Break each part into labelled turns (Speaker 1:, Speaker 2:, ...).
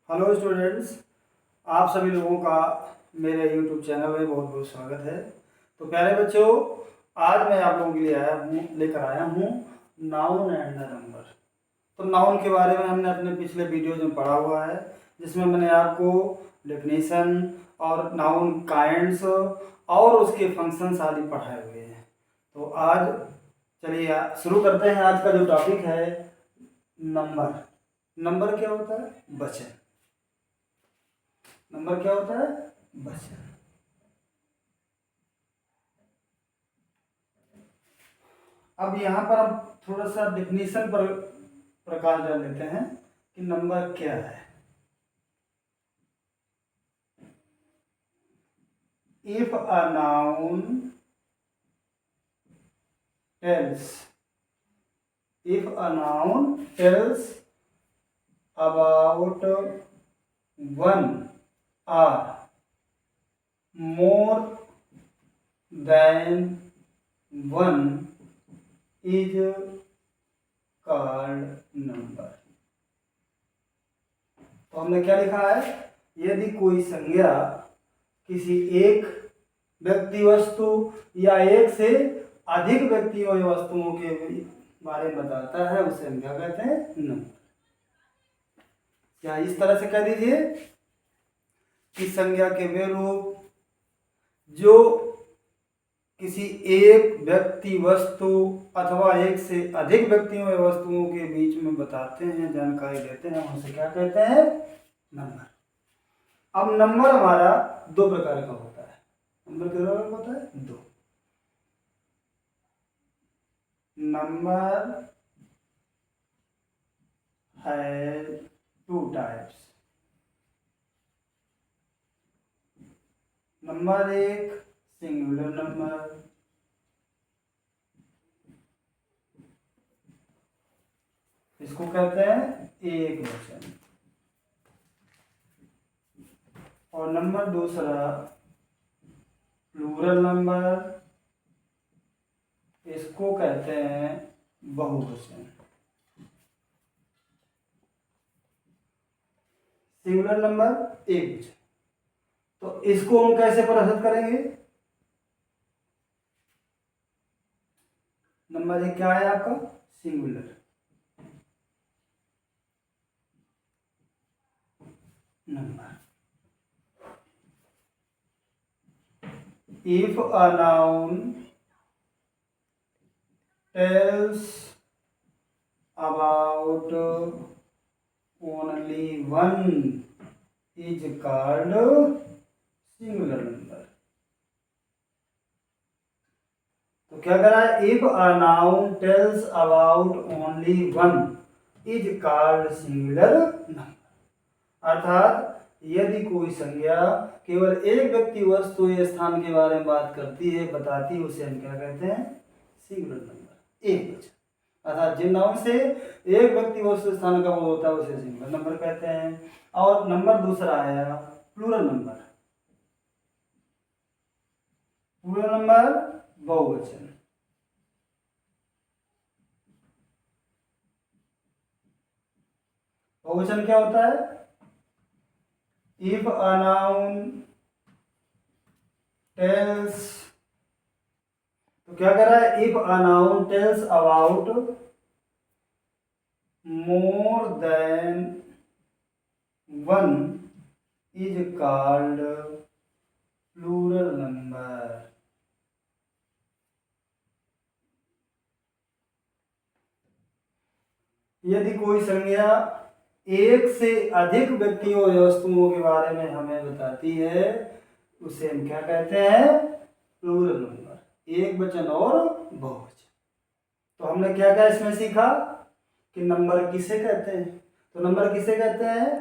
Speaker 1: Hello students, आप सभी लोगों का मेरे यूट्यूब चैनल में बहुत बहुत स्वागत है। तो प्यारे बच्चों, आज मैं आप लोगों के लिए लेकर आया हूँ नाउन एंड द नंबर। तो नाउन के बारे में हमने अपने पिछले वीडियोज में पढ़ा हुआ है, जिसमें मैंने आपको डेफिनेशन और नाउन काइंड्स और उसके फंक्शंस आदि पढ़ाए हुए हैं। तो आज चलिए शुरू करते हैं। आज का जो टॉपिक है नंबर। नंबर क्या होता है? वचन। नंबर क्या होता है? वचन। अब यहाँ पर हम थोड़ा सा डेफिनेशन पर प्रकाश डाल लेते हैं कि नंबर क्या है। If a noun tells about one or more than one is called number। तो हमने क्या लिखा है? यदि कोई संज्ञा किसी एक व्यक्ति वस्तु या एक से अधिक व्यक्तियों या वस्तुओं के बारे में बताता है, उसे हम क्या कहते हैं? नंबर। या इस तरह से कह दीजिए कि संज्ञा के वे रूप जो किसी एक व्यक्ति वस्तु अथवा एक से अधिक व्यक्तियों या वस्तुओं के बीच में बताते हैं, जानकारी देते हैं, उसे क्या कहते हैं? नंबर। अब नंबर हमारा दो प्रकार का होता है। नंबर कितने प्रकार का होता है? दो। नंबर है टू टाइप्स। नंबर एक सिंगुलर नंबर, इसको कहते हैं एक वचन। और नंबर दूसरा प्लूरल नंबर, इसको कहते हैं बहुवचन। सिंगुलर नंबर एक वचन, तो इसको हम कैसे परिभाषित करेंगे? नंबर एक क्या है आपका? Singular number. If a noun tells about only one is called singular number। तो क्या करा है? If a noun tells about only one is called singular number. अर्थात यदि कोई संज्ञा केवल एक व्यक्ति वस्तु या स्थान के बारे में बात करती है, बताती है, उसे हम क्या कहते हैं? सिंगुलर नंबर, एक वचन। अर्थात जिन नाउन से एक व्यक्ति वस्तु स्थान का बोध होता है उसे सिंगुलर नंबर कहते हैं। और नंबर दूसरा है प्लूरल नंबर। प्लूरल नंबर बहुवचन। बहुवचन क्या होता है? इफ अ नाउन टेल्स, तो क्या कर रहा है? If a noun tells about more than one is called plural number. यदि कोई संज्ञा एक से अधिक व्यक्तियों या वस्तुओं के बारे में हमें बताती है, उसे हम क्या कहते हैं? प्लूरल नंबर, एक वचन और बहुवचन। तो हमने क्या क्या इसमें सीखा कि नंबर किसे कहते हैं। तो नंबर किसे कहते हैं?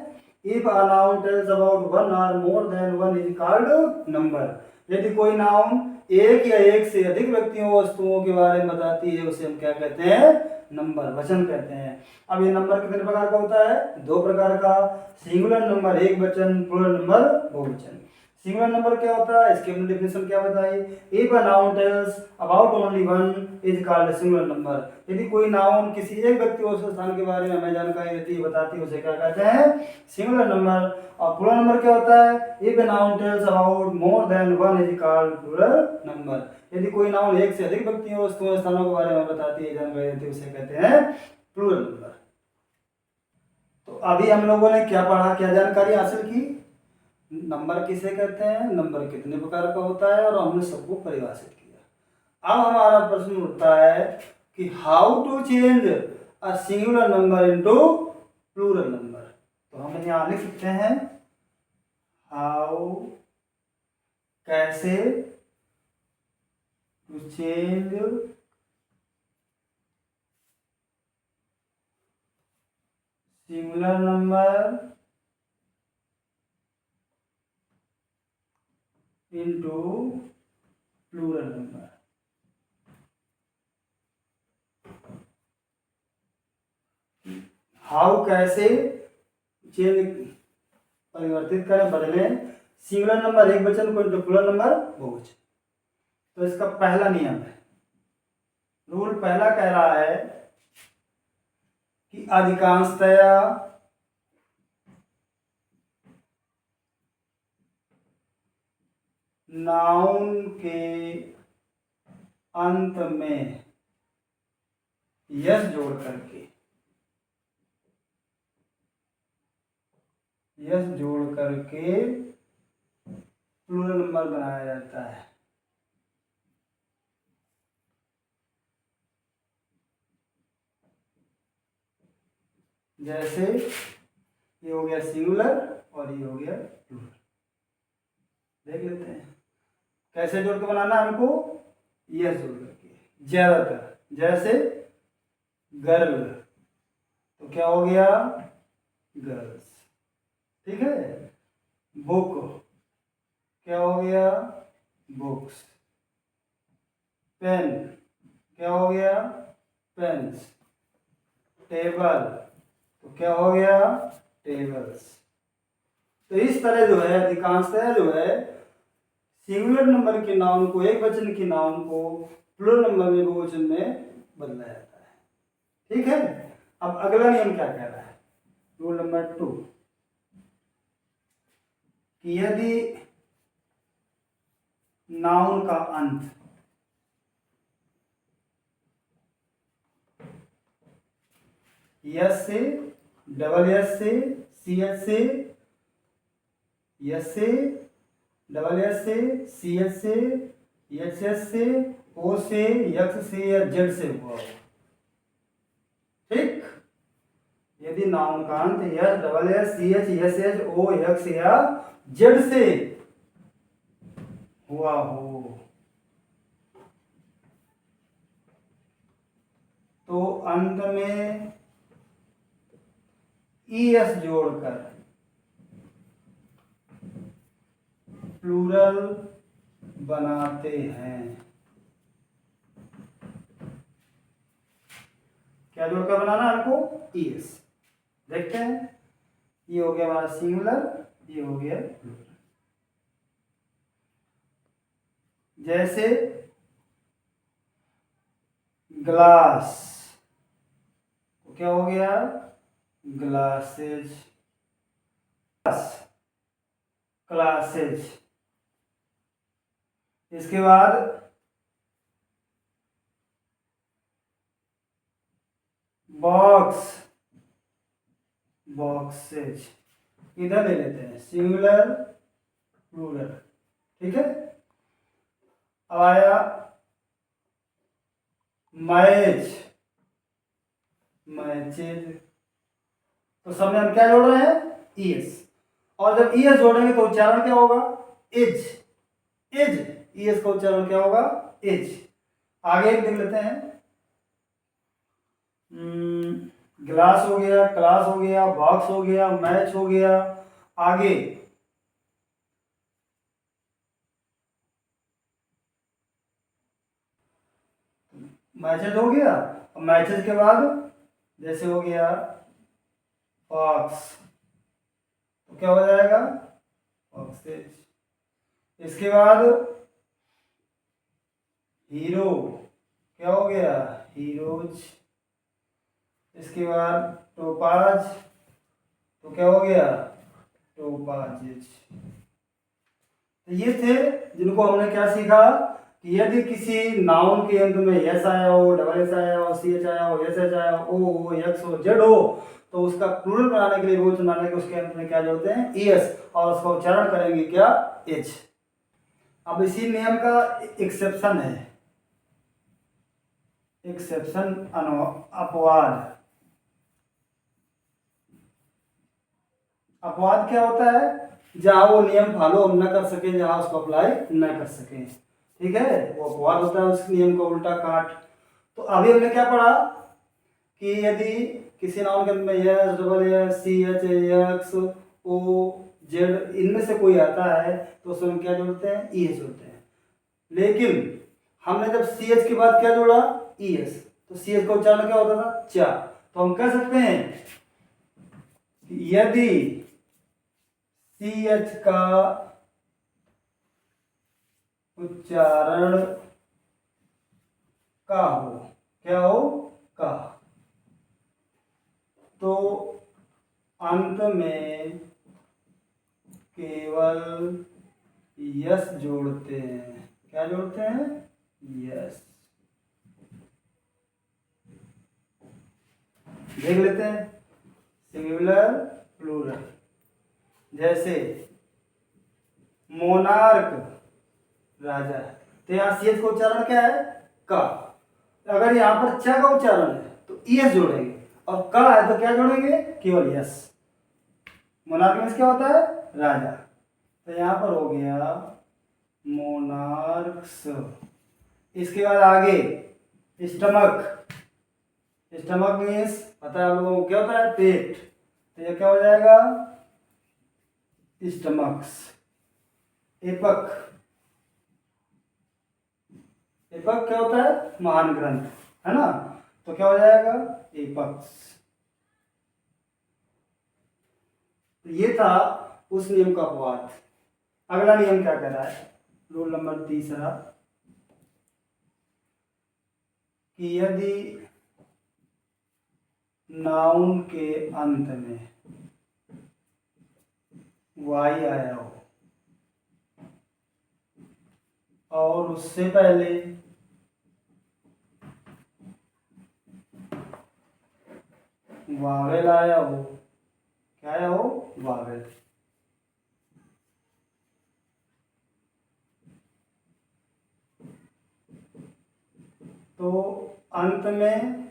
Speaker 1: If a noun tells about one or more than one is called number. यदि कोई नाउन एक या एक से अधिक व्यक्तियों वस्तुओं के बारे में बताती है, उसे हम क्या कहते हैं? नंबर, वचन कहते हैं। अब ये नंबर कितने प्रकार का होता है? दो प्रकार का। सिंगुलर नंबर एक वचन, प्लूरल नंबर बहुवचन। सिंगुलर नंबर क्या होता है, इसकी हमने डेफिनेशन क्या बताई, if a noun tells about only one is called singular number. यदि कोई नाउन किसी एक व्यक्ति और स्थान के बारे में हमें जानकारी देती है, बताती है, उसे क्या कहते हैं, सिंगुलर नंबर। और प्लूरल नंबर क्या होता है, if a noun tells about more than one is called plural number. यदि कोई नाउन एक से अधिक व्यक्तियों वस्तुओं स्थानों के बारे में बताती है, जानकारी देती है, उसे कहते हैं प्लूरल नंबर। तो अभी हम लोगों ने क्या पढ़ा, क्या जानकारी हासिल की, नंबर किसे कहते हैं, नंबर कितने प्रकार का होता है, और हमने सबको परिभाषित किया। अब हमारा प्रश्न उठता है कि how to change a singular number into plural number. तो हम यहाँ लिख सकते हैं हाउ, कैसे to change singular number into plural number. How, कैसे चेंज, परिवर्तित करें, बदलें सिंगुलर नंबर एक वचन को इनटू प्लूरल नंबर बहुवचन। तो इसका पहला नियम है, रूल पहला कह रहा है कि अधिकांशतया नाउन के अंत में यस जोड़ करके, यस जोड़ करके प्लूरल नंबर बनाया जाता है। जैसे ये हो गया सिंगुलर और ये हो गया प्लूरल। देख लेते हैं कैसे जोड़ के बनाना है हमको, यस जोड़ करके। ज्यादातर, जैसे गर्ल, तो क्या हो गया गर्ल्स, ठीक है। बुक, क्या हो गया बुक्स। पेन, क्या हो गया पेन्स। टेबल, तो क्या हो गया टेबल्स। तो इस तरह जो है अधिकांशतः जो है सिंगुलर नंबर के नाउन को, एक वचन के नाउन को प्लूरल नंबर में, बहुवचन में बदला जाता है, ठीक है। अब अगला नियम क्या कह रहा है, रूल नंबर 2, कि यदि नाउन का अंत यस से, डबल एस से, सी एच से, यस से, डबल एस से, सी एच से, एच एस से, ओ से, यक्स से या जेड से हुआ हो, ठीक। यदि नाउन का अंत S, double S, C H, S H, O, X या जेड से हुआ हो, तो अंत में ईएस जोड़कर प्लूरल बनाते हैं। क्या जोड़कर बनाना है हमको, ईएस। देखते हैं, ये हो गया हमारा सिंगुलर, ये हो गया प्लूरल। जैसे ग्लास, तो क्या हो गया ग्लासेज, क्लासेज। इसके बाद बॉक्स, बॉक्सेज। इधर ले लेते हैं सिंगुलर प्लूरल, ठीक है। अब आया मैच, मैचेज। तो सब में हम क्या जोड़ रहे हैं, ईएस। और जब ईएस जोड़ेंगे तो उच्चारण क्या होगा, एज, एज। ईएस का उच्चारण क्या होगा, एज। आगे एक देख लेते हैं, ग्लास हो गया, क्लास हो गया, बॉक्स हो गया, मैच हो गया। आगे मैचेज हो गया। मैचेज के बाद जैसे हो गया बॉक्स, तो क्या हो जाएगा बॉक्सेज। इसके बाद हीरो, क्या हो गया, हीरोज। इसके बाद टोपाज, तो क्या हो गया, टोपाजेज। तो ये थे जिनको हमने क्या सीखा कि यदि किसी नाउन के अंत में एस आया हो, डबल एस आया हो, सी एच आया हो, एस एच आया हो, ओ हो, एक्स हो, जेड हो, तो उसका प्लूरल बनाने के लिए, बहुवचन बनाने के उसके अंत में क्या जोड़ते हैं, ईएस, और उसका उच्चारण करेंगे क्या, एच। अब इसी नियम का एक्सेप्शन है, एक्सेप्शन अपवाद। अपवाद क्या होता है, जहां वो नियम फॉलो हम न कर सके, जहां उसको अप्लाई न कर सके, ठीक है, वो अपवाद होता है उस नियम को उल्टा काट। तो अभी हमने क्या पढ़ा कि यदि किसी नाउन के अंत में S, double S, C H, X, O, Z इनमें से कोई आता है तो उसमें हम क्या जोड़ते हैं, ई एस जोड़ते हैं। लेकिन हमने जब सी एच के बाद क्या जोड़ा, ई एस, तो सी एच का उच्चारण क्या होता था, चा। तो हम कह सकते हैं कि यदि सी एच का उच्चारण का हो, क्या हो, का, तो अंत में केवल यस जोड़ते हैं, क्या जोड़ते हैं, यस। देख लेते हैं सिंगुलर प्लूरल, जैसे मोनार्क, राजा, तो यहाँ सी एच का उच्चारण क्या है, का। अगर यहाँ पर च का उच्चारण है तो ई एस जोड़ेंगे, और का है तो क्या जोड़ेंगे, केवल यस। मोनार्क में क्या होता है, राजा, तो यहाँ पर हो गया मोनार्क्स। इसके बाद आगे स्टमक, स्टमक मीन्स पता है आप लोगों को क्या होता है, पेट, तो ये क्या हो जाएगा, स्टमक्स। एपक, एपक क्या होता है, महान ग्रंथ, है ना, तो क्या हो जाएगा, एपक्स। तो ये था उस नियम का अपवाद। अगला नियम क्या कह रहा है, रूल नंबर 3 कि यदि नाउन के अंत में वाई आया हो और उससे पहले वावेल आया हो, क्या आया हो, वावेल, तो अंत में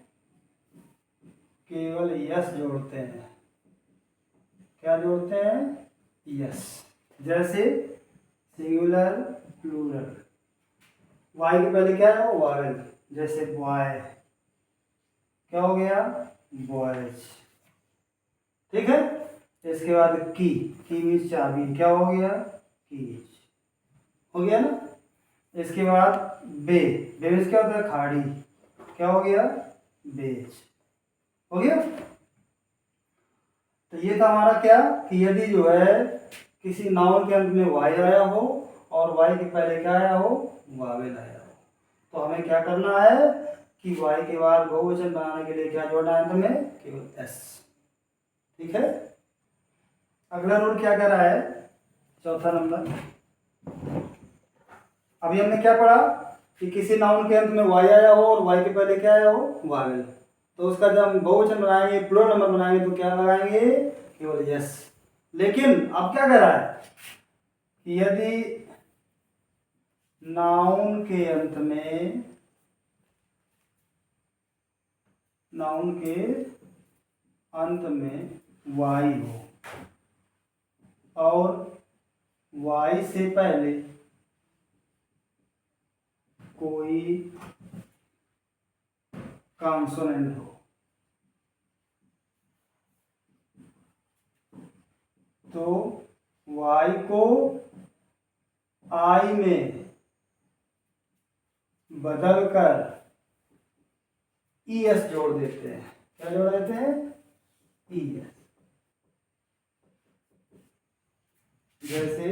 Speaker 1: केवल यस जोड़ते हैं, क्या जोड़ते हैं, यस। जैसे सिंगुलर प्लूरल, वाई के पहले क्या है, वावेल, जैसे बॉय, क्या हो गया, बॉयज, ठीक है। इसके बाद की मीन्स चाबी, क्या हो गया, कीज, हो गया ना। इसके बाद बे, बे मीन्स क्या होता है, खाड़ी, क्या हो गया, बेच, हो गया। तो ये था हमारा क्या कि यदि जो है किसी नाउन के अंत में वाई आया हो और वाई के पहले क्या आया हो, वावेल आया हो, तो हमें क्या करना है कि वाई के बाद बहुवचन बनाने के लिए क्या जोड़ना है, अंत में केवल एस, ठीक है। अगला रूल क्या कह रहा है, चौथा नंबर। अभी हमने क्या पढ़ा कि किसी नाउन के अंत में वाई आया हो और वाई के पहले क्या आया हो, वावेल, तो उसका जब हम बहुवचन बनाएंगे, प्लूरल नंबर बनाएंगे, तो क्या लगाएंगे, केवल यस। लेकिन अब क्या कह रहा है कि यदि नाउन के अंत में, नाउन के अंत में वाई हो और वाई से पहले कोई कॉन्सोनेंट हो, तो वाई को आई में बदलकर ई एस जोड़ देते हैं, क्या जोड़ देते हैं, ई एस। जैसे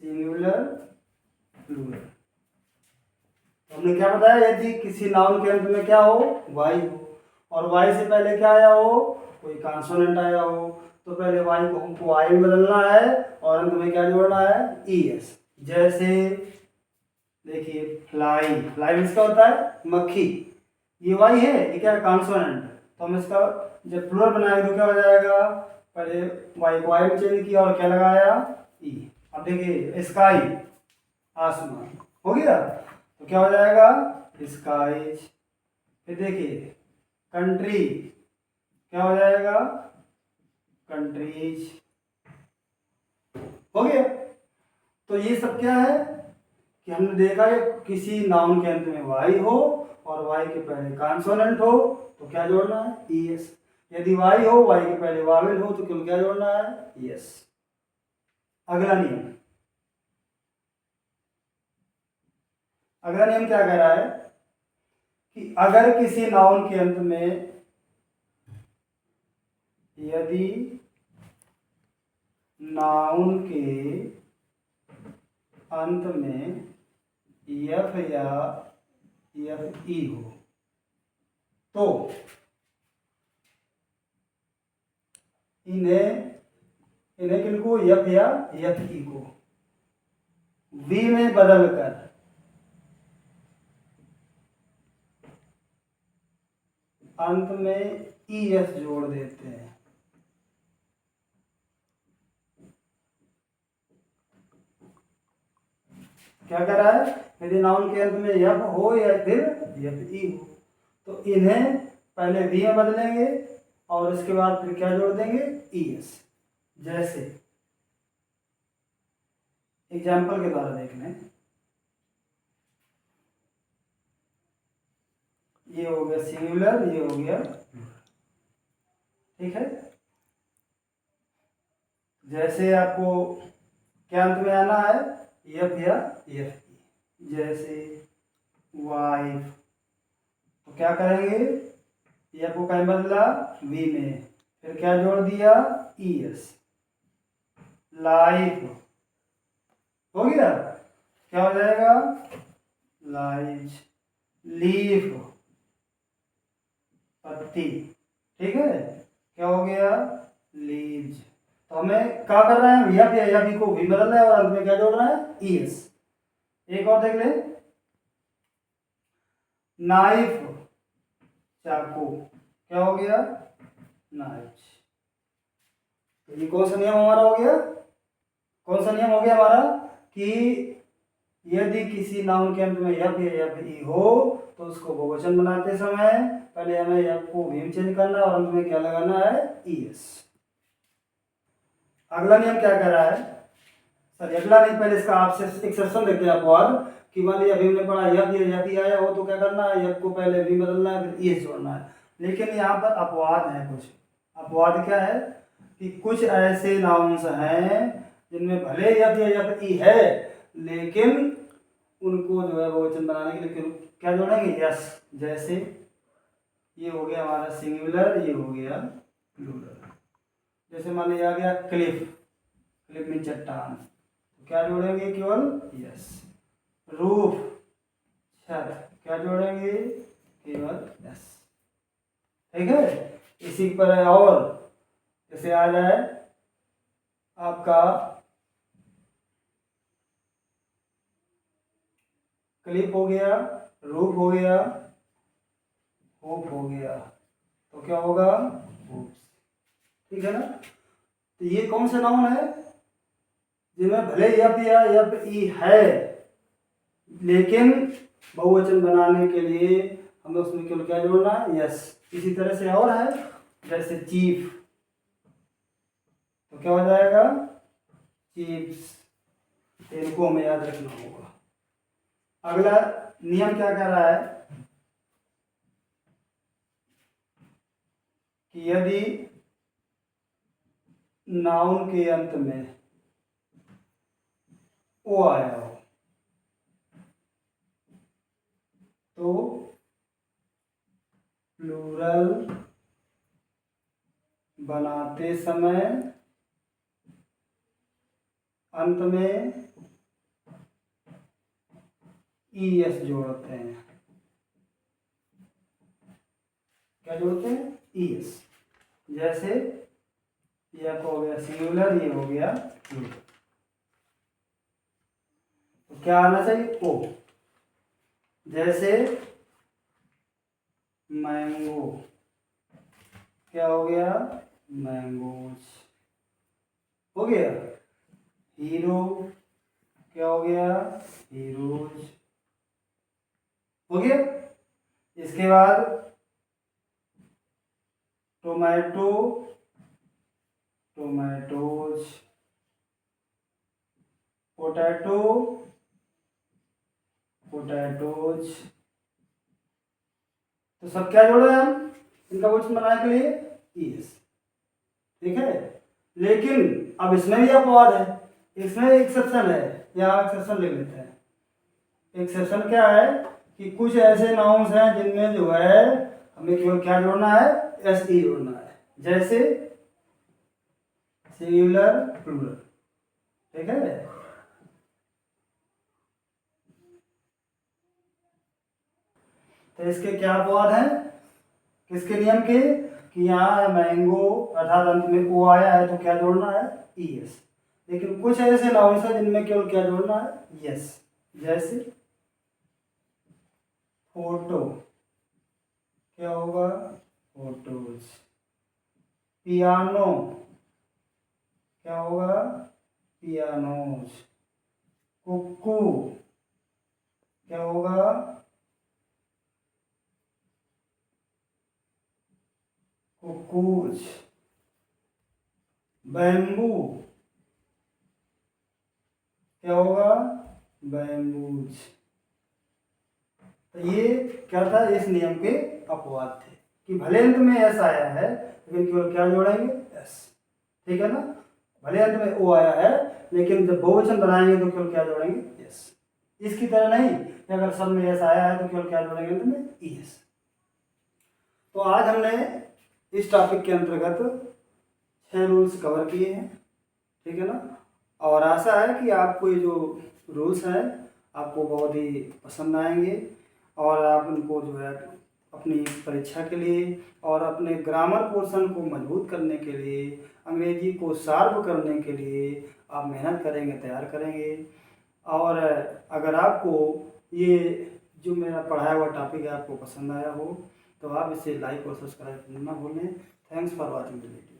Speaker 1: सिंगुलर प्लूरल। तो हमने क्या बताया, यदि किसी नाउन के अंत में क्या हो, वाई हो, और वाई से पहले क्या आया हो, कोई कॉन्सोनेंट आया हो, तो पहले वाई को हमको आई में बदलना है और अंत में क्या जोड़ना है, ई एस। जैसे देखिए फ्लाई, फ्लाई मीन्स क्या होता है, मक्खी, ये वाई है, ये क्या है, कॉन्सोनेंट। तो हम इसका जब प्लूरल बनाएंगे तो क्या हो जाएगा, पहले वाई को आई में चेंज किया और क्या लगाया, ई। अब देखिए स्काई, आसमान हो गया, तो क्या हो जाएगा, स्काईज। फिर देखिए कंट्री, क्या हो जाएगा, कंट्रीज, हो गया। तो ये सब क्या है कि हमने देखा है किसी नाउन के अंत में वाई हो और वाई के पहले कॉन्सोनेंट हो तो क्या जोड़ना है, ई एस। यदि वाई हो, वाई के पहले वावेल हो तो क्यों क्या जोड़ना है, ई एस। अगला नियम, अगला नियम क्या कह रहा है कि अगर किसी नाउन के अंत में, यदि नाउन के अंत में एफ या एफ ई हो तो इन्हें किनको, एफ या एफ ई को वी में बदलकर अंत में ई एस जोड़ देते हैं। क्या कर रहा है, यदि नाउन के अंत में एफ हो या फिर एफ ई हो तो इन्हें पहले वी में बदलेंगे और इसके बाद फिर क्या जोड़ देंगे, ई एस। जैसे एग्जाम्पल के द्वारा देख लें, ये हो गया सिंगुलर, ये हो गया, ठीक है। जैसे आपको क्या अंत में आना है, एफ या एफ ई। जैसे वाइफ, तो क्या करेंगे, एफ को कहीं बदला वी में, फिर क्या जोड़ दिया, ई एस। लाइफ हो गया, क्या हो जाएगा, लाइफ। लीफ, पत्ती, ठीक है, क्या हो गया, लीव्स। तो हमें क्या कर रहे हैं, एफ या वी को वी बदलना है और अंत में क्या जोड़ रहे हैं, ई एस। एक और देख ले, नाइफ, चाकू, क्या हो गया, नाइफ। तो ये कौन सा नियम हमारा हो गया, कौन सा नियम हो गया हमारा कि यदि किसी नाउन के अंत में एफ या एफ ई हो तो उसको बहुवचन बनाते समय पहले हमें एफ को वी में चेंज करना है और अंत में क्या लगाना है, ई एस। अगला नियम क्या कह रहा है, सर अगला नहीं, पहले इसका आपसे एक्सेप्शन देखते हैं अपवाद, कि मान लीजिए अभी हमने पढ़ा एफ या एफ ई आया हो तो क्या करना है, एफ को पहले वी बदलना है फिर ई एस जोड़ना है। लेकिन यहाँ पर अपवाद है कुछ। अपवाद क्या है कि कुछ ऐसे नाउन्स हैं जिनमें भले एफ या एफ ई है लेकिन उनको जो है बहुवचन बनाने के लिए क्या जोड़ेंगे, यस। जैसे ये हो गया हमारा सिंगुलर, ये हो गया प्लूरल। जैसे मान लिया आ गया क्लिफ, क्लिफ में चट्टान, तो क्या जोड़ेंगे, केवल यस। रूफ, छत, क्या जोड़ेंगे, केवल यस, ठीक है। इसी पर है और जैसे आ जाए आपका क्लिप हो गया, रूफ हो गया, होप हो गया, तो क्या होगा, होप्स, ठीक है ना। तो ये कौन सा नाउन है जिनमें भले एफ या एफ ई है लेकिन बहुवचन बनाने के लिए हमें उसमें केवल क्या जोड़ना है, यस। इसी तरह से और है, जैसे चीफ, तो क्या हो जाएगा, चीफ्स। इनको हमें याद रखना होगा। अगला नियम क्या कह रहा है कि यदि नाउन के अंत में ओ आया हो तो प्लूरल बनाते समय अंत में ई एस जोड़ते हैं। क्या जोड़ते हैं? E S. जैसे ये आपका हो गया सिंगुलर, ये हो गया प्लूरल, तो क्या आना चाहिए? ओ। जैसे मैंगो, क्या हो गया? मैंगोज हो गया। हीरो, क्या हो गया? हीरोज हो गया। इसके बाद टोमेटो, टोमेटोज, पोटैटो, पोटैटोज। तो सब क्या जोड़े हम इनका क्वेश्चन बनाने के लिए? यस। ठीक है, लेकिन अब इसमें भी अपवाद है, इसमें एक्सेप्शन है, या एक्सेप्शन ले लेते हैं। एक्सेप्शन क्या है कि कुछ ऐसे नाउन्स हैं जिनमें जो है हमें केवल क्या जोड़ना है? एस ई जोड़ना है। जैसे सिंगुलर, प्लूरल। ठीक है, तो इसके क्या अपवाद हैं? किसके नियम के? कि यहाँ मैंगो अर्थात अंत में ओ आया है तो क्या जोड़ना है? E S. लेकिन कुछ ऐसे नाउन्स हैं जिनमें केवल क्या जोड़ना है? यस। जैसे फोटो, क्या होगा? फोटोज। पियानो, क्या होगा? पियानोज। कुक्कू, क्या होगा? कुक्कूज। बैम्बू, क्या होगा? बैम्बूज। तो ये क्या था? इस नियम के अपवाद थे कि भले अंत में एस आया है लेकिन केवल क्या जोड़ेंगे? एस। ठीक है ना, भले अंत में ओ आया है लेकिन जब बहुवचन बनाएंगे तो केवल क्या जोड़ेंगे? एस। इसकी तरह नहीं कि अगर सब में एस आया है तो केवल क्या जोड़ेंगे अंत में? E S. तो आज हमने इस टॉपिक के अंतर्गत 6 रूल्स कवर किए हैं। ठीक है ना, और आशा है कि आपको ये जो रूल्स हैं आपको बहुत ही पसंद आएंगे और आप उनको जो है अपनी परीक्षा के लिए और अपने ग्रामर पोर्शन को मजबूत करने के लिए, अंग्रेजी को शार्प करने के लिए आप मेहनत करेंगे, तैयार करेंगे। और अगर आपको ये जो मेरा पढ़ाया हुआ टॉपिक है आपको पसंद आया हो तो आप इसे लाइक और सब्सक्राइब करना ना भूलें। Thanks for watching the video.